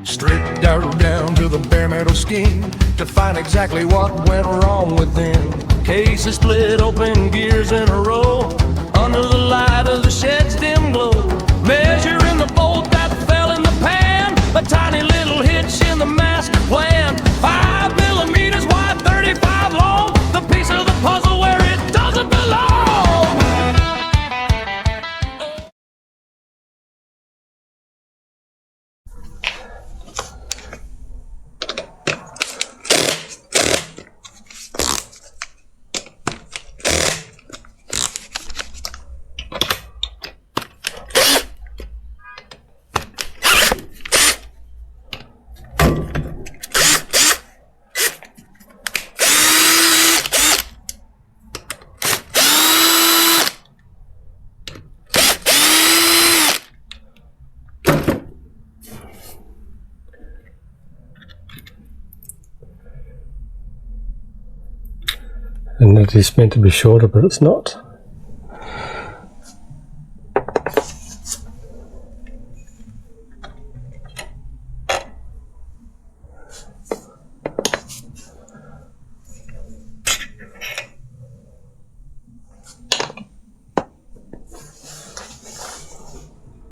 Stripped down to the bare metal skin to find exactly what went wrong within. Cases split open, gears in a row, under the light of the shed's dim glow. Measuring the bolt that fell in the pan, a tiny little hitch in the master plan. 5 millimeters wide, 35 long, the piece of the puzzle where it doesn't belong. And it is meant to be shorter, but it's not.